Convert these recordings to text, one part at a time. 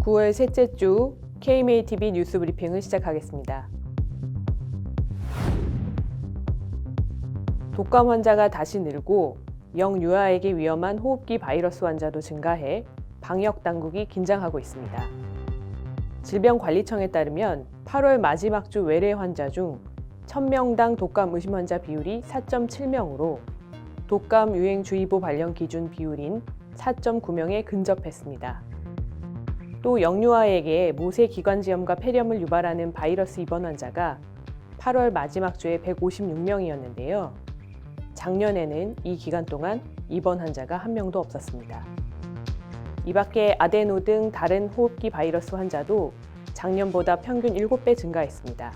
9월 셋째 주 KMATV 뉴스 브리핑을 시작하겠습니다. 독감 환자가 다시 늘고 영유아에게 위험한 호흡기 바이러스 환자도 증가해 방역 당국이 긴장하고 있습니다. 질병관리청에 따르면 8월 마지막 주 외래 환자 중 1000명당 독감 의심 환자 비율이 4.7명으로 독감 유행주의보 발령 기준 비율인 4.9명에 근접했습니다. 또 영유아에게 모세기관지염과 폐렴을 유발하는 바이러스 입원 환자가 8월 마지막 주에 156명이었는데요. 작년에는 이 기간 동안 입원 환자가 한 명도 없었습니다. 이 밖에 아데노 등 다른 호흡기 바이러스 환자도 작년보다 평균 7배 증가했습니다.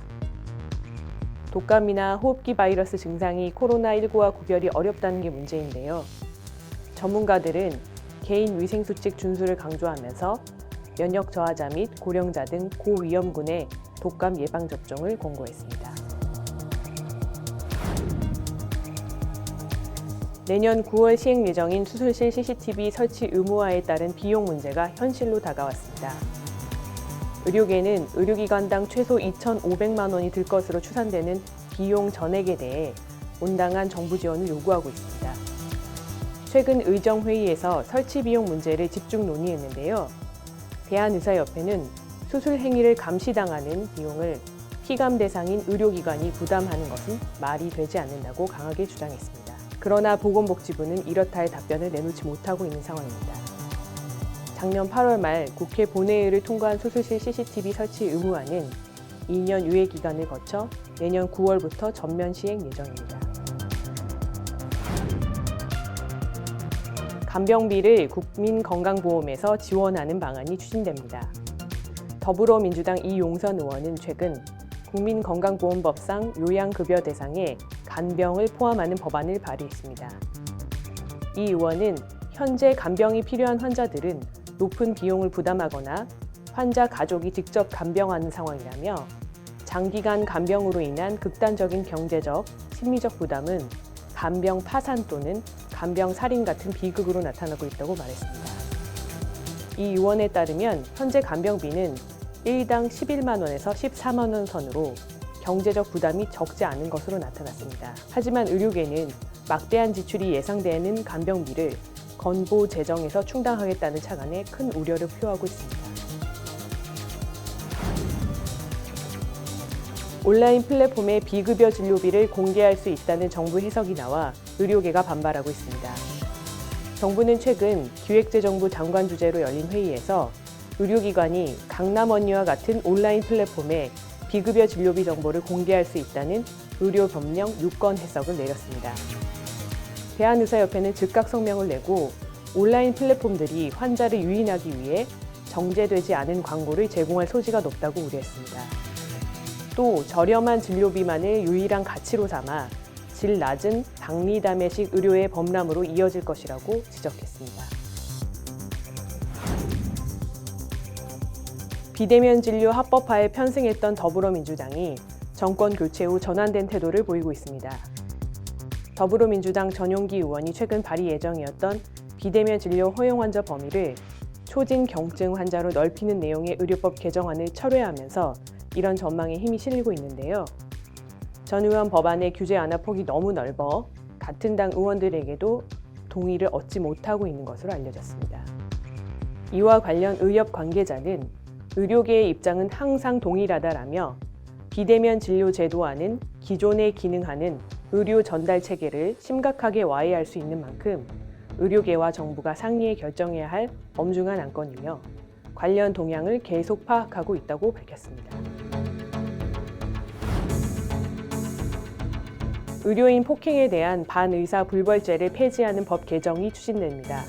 독감이나 호흡기 바이러스 증상이 코로나19와 구별이 어렵다는 게 문제인데요. 전문가들은 개인 위생수칙 준수를 강조하면서 면역 저하자 및 고령자 등 고위험군의 독감 예방접종을 권고했습니다. 내년 9월 시행 예정인 수술실 CCTV 설치 의무화에 따른 비용 문제가 현실로 다가왔습니다. 의료계는 의료기관당 최소 2,500만 원이 들 것으로 추산되는 비용 전액에 대해 온당한 정부 지원을 요구하고 있습니다. 최근 의정회의에서 설치 비용 문제를 집중 논의했는데요. 대한의사협회는 수술 행위를 감시당하는 비용을 피감 대상인 의료기관이 부담하는 것은 말이 되지 않는다고 강하게 주장했습니다. 그러나 보건복지부는 이렇다의 답변을 내놓지 못하고 있는 상황입니다. 작년 8월 말 국회 본회의를 통과한 수술실 CCTV 설치 의무화는 2년 유예 기간을 거쳐 내년 9월부터 전면 시행 예정입니다. 간병비를 국민건강보험에서 지원하는 방안이 추진됩니다. 더불어민주당 이용선 의원은 최근 국민건강보험법상 요양급여 대상에 간병을 포함하는 법안을 발의했습니다. 이 의원은 현재 간병이 필요한 환자들은 높은 비용을 부담하거나 환자 가족이 직접 간병하는 상황이라며 장기간 간병으로 인한 극단적인 경제적, 심리적 부담은 간병 파산 또는 간병 살인 같은 비극으로 나타나고 있다고 말했습니다. 이 의원에 따르면 현재 간병비는 일당 11만 원에서 14만 원 선으로 경제적 부담이 적지 않은 것으로 나타났습니다. 하지만 의료계는 막대한 지출이 예상되는 간병비를 건보 재정에서 충당하겠다는 차관에 큰 우려를 표하고 있습니다. 온라인 플랫폼의 비급여 진료비를 공개할 수 있다는 정부 해석이 나와 의료계가 반발하고 있습니다. 정부는 최근 기획재정부 장관 주재로 열린 회의에서 의료기관이 강남 언니와 같은 온라인 플랫폼에 비급여 진료비 정보를 공개할 수 있다는 의료법령 유권 해석을 내렸습니다. 대한의사협회는 즉각 성명을 내고 온라인 플랫폼들이 환자를 유인하기 위해 정제되지 않은 광고를 제공할 소지가 높다고 우려했습니다. 또 저렴한 진료비만을 유일한 가치로 삼아 질 낮은 박리담회식 의료의 범람으로 이어질 것이라고 지적했습니다. 비대면 진료 합법화에 편승했던 더불어민주당이 정권 교체 후 전환된 태도를 보이고 있습니다. 더불어민주당 전용기 의원이 최근 발의 예정이었던 비대면 진료 허용 환자 범위를 초진 경증 환자로 넓히는 내용의 의료법 개정안을 철회하면서 이런 전망에 힘이 실리고 있는데요. 전 의원 법안의 규제 완화 폭이 너무 넓어 같은 당 의원들에게도 동의를 얻지 못하고 있는 것으로 알려졌습니다. 이와 관련 의협 관계자는 의료계의 입장은 항상 동일하다라며 비대면 진료 제도화는 기존에 기능하는 의료 전달 체계를 심각하게 와해할 수 있는 만큼 의료계와 정부가 상의해 결정해야 할 엄중한 안건이며 관련 동향을 계속 파악하고 있다고 밝혔습니다. 의료인 폭행에 대한 반의사 불벌죄를 폐지하는 법 개정이 추진됩니다.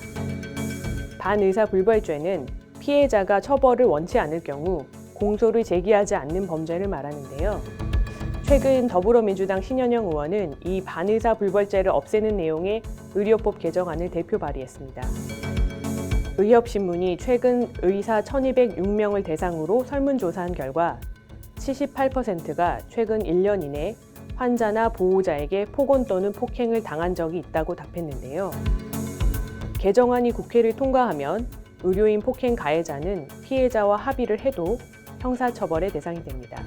반의사 불벌죄는 피해자가 처벌을 원치 않을 경우 공소를 제기하지 않는 범죄를 말하는데요. 최근 더불어민주당 신현영 의원은 이 반의사 불벌죄를 없애는 내용의 의료법 개정안을 대표 발의했습니다. 의협신문이 최근 의사 1,206명을 대상으로 설문조사한 결과 78%가 최근 1년 이내 환자나 보호자에게 폭언 또는 폭행을 당한 적이 있다고 답했는데요. 개정안이 국회를 통과하면 의료인 폭행 가해자는 피해자와 합의를 해도 형사처벌의 대상이 됩니다.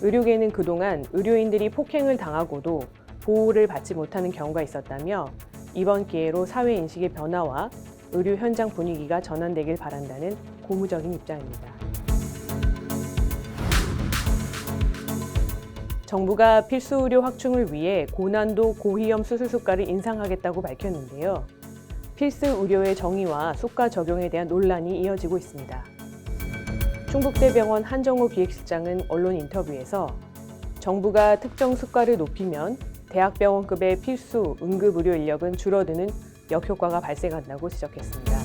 의료계는 그동안 의료인들이 폭행을 당하고도 보호를 받지 못하는 경우가 있었다며 이번 기회로 사회 인식의 변화와 의료 현장 분위기가 전환되길 바란다는 고무적인 입장입니다. 정부가 필수 의료 확충을 위해 고난도 고위험 수술 수가를 인상하겠다고 밝혔는데요. 필수 의료의 정의와 수가 적용에 대한 논란이 이어지고 있습니다. 충북대병원 한정호 기획실장은 언론 인터뷰에서 정부가 특정 수가를 높이면 대학병원급의 필수 응급의료 인력은 줄어드는 역효과가 발생한다고 지적했습니다.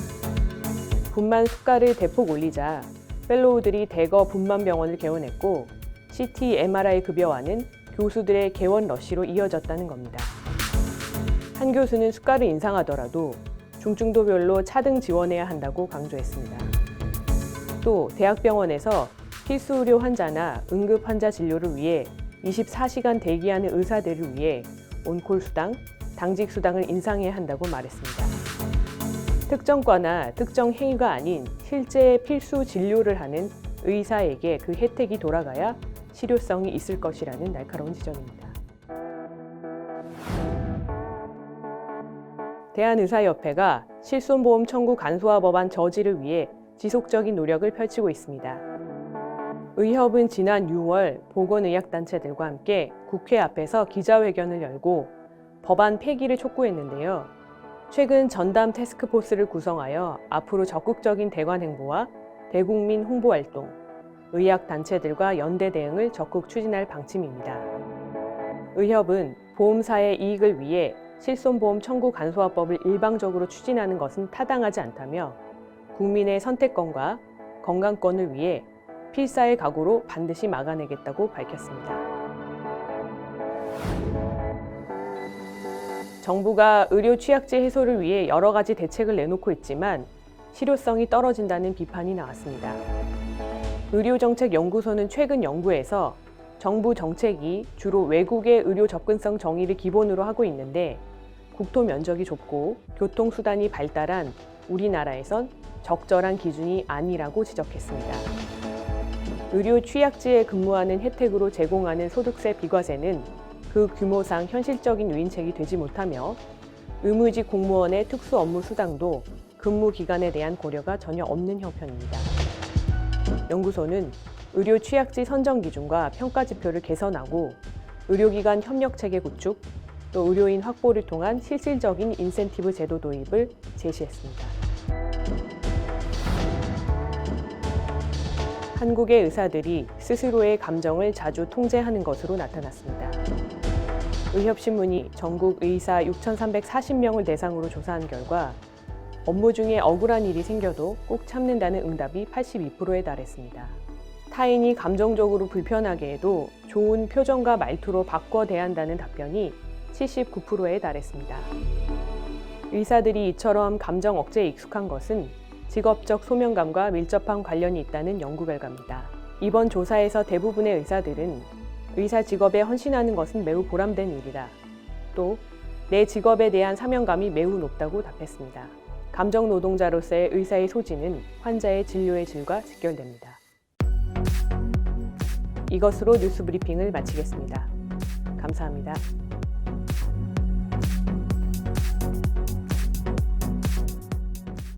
분만 수가를 대폭 올리자 펠로우들이 대거 분만 병원을 개원했고 CT, MRI 급여화는 교수들의 개원 러시로 이어졌다는 겁니다. 한 교수는 수가를 인상하더라도 중증도별로 차등 지원해야 한다고 강조했습니다. 또 대학병원에서 필수 의료 환자나 응급 환자 진료를 위해 24시간 대기하는 의사들을 위해 온콜 수당, 당직 수당을 인상해야 한다고 말했습니다. 특정 과나 특정 행위가 아닌 실제 필수 진료를 하는 의사에게 그 혜택이 돌아가야 실효성이 있을 것이라는 날카로운 지적입니다. 대한의사협회가 실손보험 청구 간소화 법안 저지를 위해 지속적인 노력을 펼치고 있습니다. 의협은 지난 6월 보건의학단체들과 함께 국회 앞에서 기자회견을 열고 법안 폐기를 촉구했는데요. 최근 전담 태스크포스를 구성하여 앞으로 적극적인 대관 행보와 대국민 홍보활동, 의학단체들과 연대 대응을 적극 추진할 방침입니다. 의협은 보험사의 이익을 위해 실손보험 청구 간소화법을 일방적으로 추진하는 것은 타당하지 않다며 국민의 선택권과 건강권을 위해 필사의 각오로 반드시 막아내겠다고 밝혔습니다. 정부가 의료 취약제 해소를 위해 여러 가지 대책을 내놓고 있지만 실효성이 떨어진다는 비판이 나왔습니다. 의료정책연구소는 최근 연구에서 정부 정책이 주로 외국의 의료 접근성 정의를 기본으로 하고 있는데 국토 면적이 좁고 교통수단이 발달한 우리나라에선 적절한 기준이 아니라고 지적했습니다. 의료 취약지에 근무하는 혜택으로 제공하는 소득세 비과세는 그 규모상 현실적인 유인책이 되지 못하며 의무직 공무원의 특수 업무 수당도 근무 기간에 대한 고려가 전혀 없는 형편입니다. 연구소는 의료 취약지 선정 기준과 평가 지표를 개선하고 의료기관 협력체계 구축, 또 의료인 확보를 통한 실질적인 인센티브 제도 도입을 제시했습니다. 한국의 의사들이 스스로의 감정을 자주 통제하는 것으로 나타났습니다. 의협신문이 전국 의사 6,340명을 대상으로 조사한 결과 업무 중에 억울한 일이 생겨도 꼭 참는다는 응답이 82%에 달했습니다. 타인이 감정적으로 불편하게 해도 좋은 표정과 말투로 바꿔 대한다는 답변이 79%에 달했습니다. 의사들이 이처럼 감정 억제에 익숙한 것은 직업적 소명감과 밀접한 관련이 있다는 연구 결과입니다. 이번 조사에서 대부분의 의사들은 의사 직업에 헌신하는 것은 매우 보람된 일이다. 또 내 직업에 대한 사명감이 매우 높다고 답했습니다. 감정 노동자로서의 의사의 소진은 환자의 진료의 질과 직결됩니다. 이것으로 뉴스 브리핑을 마치겠습니다. 감사합니다.